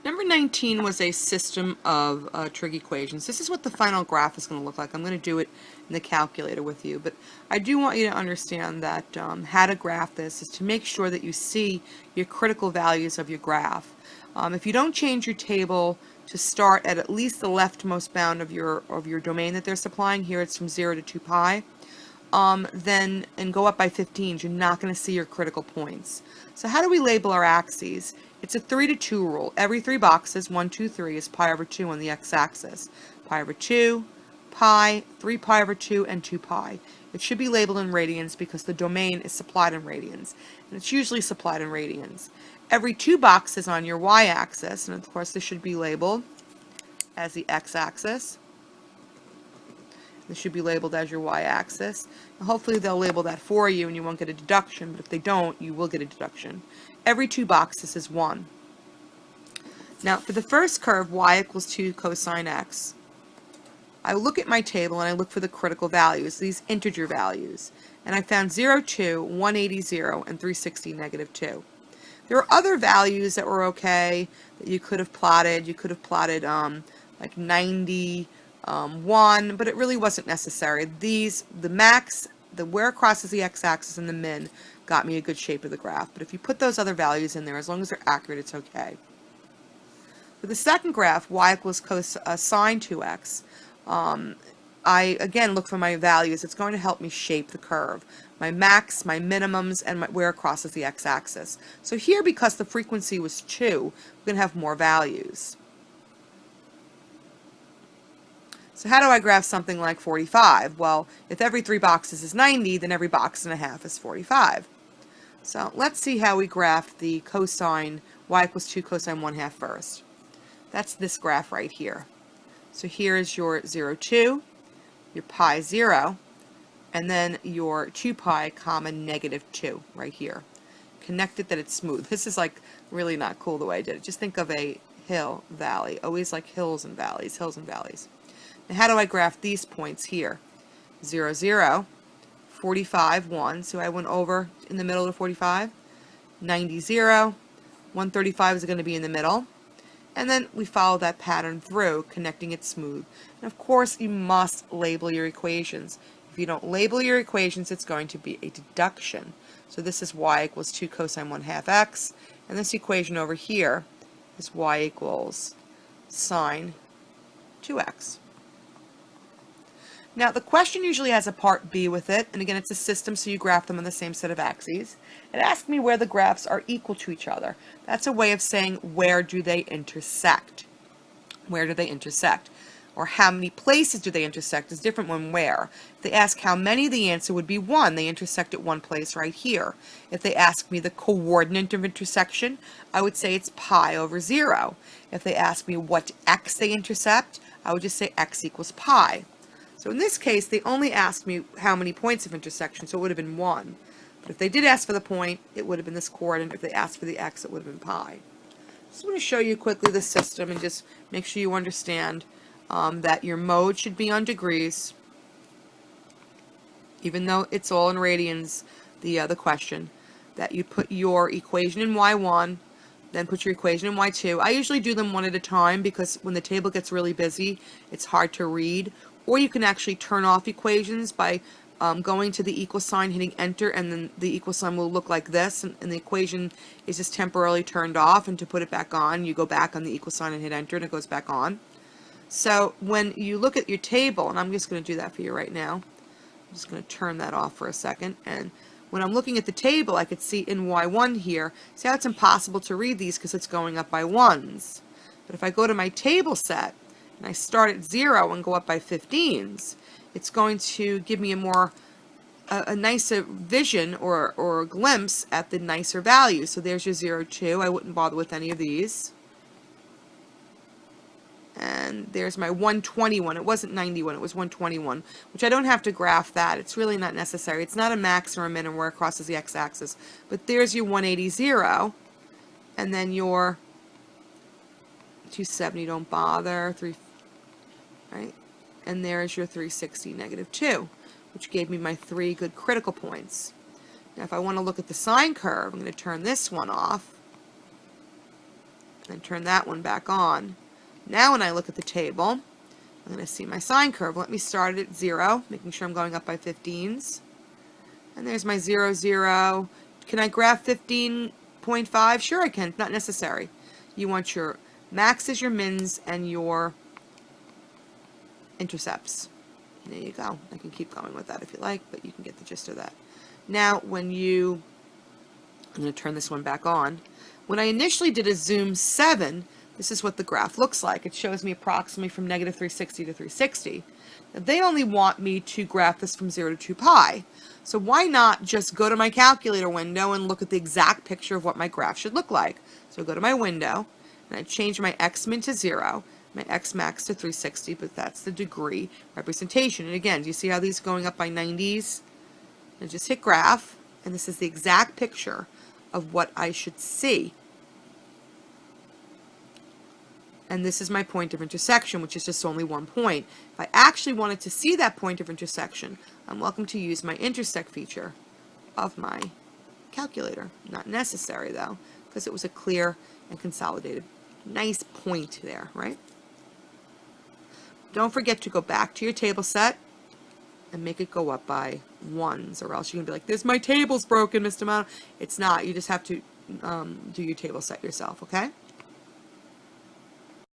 Number 19 was a system of trig equations. This is what the final graph is going to look like. I'm going to do it in the calculator with you, but I do want you to understand that how to graph this is to make sure that you see your critical values of your graph. If you don't change your table to start at least the leftmost bound of your domain that they're supplying, here it's from 0 to 2 pi, then and go up by 15s, you're not going to see your critical points. So how do we label our axes? It's a 3 to 2 rule. Every 3 boxes, 1, 2, 3, is pi over 2 on the x-axis. Pi over 2, pi, 3 pi over 2, and 2 pi. It should be labeled in radians because the domain is supplied in radians, and it's usually supplied in radians. Every 2 boxes on your y-axis, and of course this should be labeled as the x-axis. This should be labeled as your y-axis. Hopefully they'll label that for you and you won't get a deduction, but if they don't, you will get a deduction. Every 2 boxes is 1. Now for the first curve, y equals 2 cosine x, I look at my table and I look for the critical values, these integer values, and I found 0, 2, 180, 0, and 360, negative 2. There are other values that were okay that you could have plotted. You could have plotted like 90, 1, but it really wasn't necessary. These, the max, the where it crosses the x-axis, and the min got me a good shape of the graph. But if you put those other values in there, as long as they're accurate, it's okay. For the second graph, y equals sine 2x, I again look for my values. It's going to help me shape the curve. My max, my minimums, and where it crosses the x-axis. So here, because the frequency was 2, we're going to have more values. So how do I graph something like 45? Well, if every 3 boxes is 90, then every box and a half is 45. So let's see how we graph the cosine y equals 2 cosine 1/2 first. That's this graph right here. So here is your 0, 2, your pi 0, and then your 2 pi comma negative 2 right here. Connected that it's smooth. This is like really not cool the way I did it. Just think of a hill, valley. Always like hills and valleys, hills and valleys. Now how do I graph these points here? 0, 0, 45, 1, so I went over in the middle of 45, 90, 0, 135 is going to be in the middle, and then we follow that pattern through, connecting it smooth. And of course, you must label your equations. If you don't label your equations, it's going to be a deduction. So this is y equals 2 cosine 1/2 x, and this equation over here is y equals sine 2x. Now the question usually has a part B with it, and again it's a system, so you graph them on the same set of axes. It asks me where the graphs are equal to each other. That's a way of saying where do they intersect. Where do they intersect? Or how many places do they intersect is different when where. If they ask how many, the answer would be 1. They intersect at one place right here. If they ask me the coordinate of intersection, I would say it's pi over 0. If they ask me what x they intercept, I would just say x equals pi. So in this case, they only asked me how many points of intersection, so it would have been 1. But if they did ask for the point, it would have been this coordinate. If they asked for the x, it would have been pi. Just want to show you quickly the system and just make sure you understand that your mode should be on degrees, even though it's all in radians, the question, that you put your equation in y1, then put your equation in y2. I usually do them one at a time because when the table gets really busy, it's hard to read. Or you can actually turn off equations by going to the equal sign, hitting enter, and then the equal sign will look like this, and the equation is just temporarily turned off, and to put it back on, you go back on the equal sign and hit enter, and it goes back on. So when you look at your table, and I'm just going to do that for you right now, I'm just going to turn that off for a second, and when I'm looking at the table, I could see in y1 here, see how it's impossible to read these because it's going up by 1s. But if I go to my table set, and I start at 0 and go up by 15s, it's going to give me a nicer vision or a glimpse at the nicer values. So there's your 0, 2. I wouldn't bother with any of these. And there's my 121. It wasn't 91, it was 121, which I don't have to graph that. It's really not necessary. It's not a max or a min where it crosses the x-axis. But there's your 180, 0, and then your 270, don't bother, 3, right? And there's your 360, negative 2, which gave me my 3 good critical points. Now if I want to look at the sine curve, I'm going to turn this one off. and turn that one back on. Now when I look at the table, I'm going to see my sine curve. Let me start it at 0, making sure I'm going up by 15s. And there's my 0, 0. Can I graph 15.5? Sure I can. Not necessary. You want your maxes, your mins, and your intercepts. And there you go. I can keep going with that if you like, but you can get the gist of that. Now, I'm going to turn this one back on. When I initially did a zoom 7, this is what the graph looks like. It shows me approximately from negative 360 to 360. Now, they only want me to graph this from 0 to 2 pi. So why not just go to my calculator window and look at the exact picture of what my graph should look like? So I go to my window, and I change my x-min to 0, my x-max to 360, but that's the degree representation. And again, do you see how these are going up by 90s? And just hit graph, and this is the exact picture of what I should see. And this is my point of intersection, which is just only one point. If I actually wanted to see that point of intersection, I'm welcome to use my intersect feature of my calculator. Not necessary, though, because it was a clear and consolidated. Nice point there, right? Don't forget to go back to your table set and make it go up by 1s, or else you're going to be like, this, my table's broken, Mr. Mono. It's not. You just have to do your table set yourself, okay?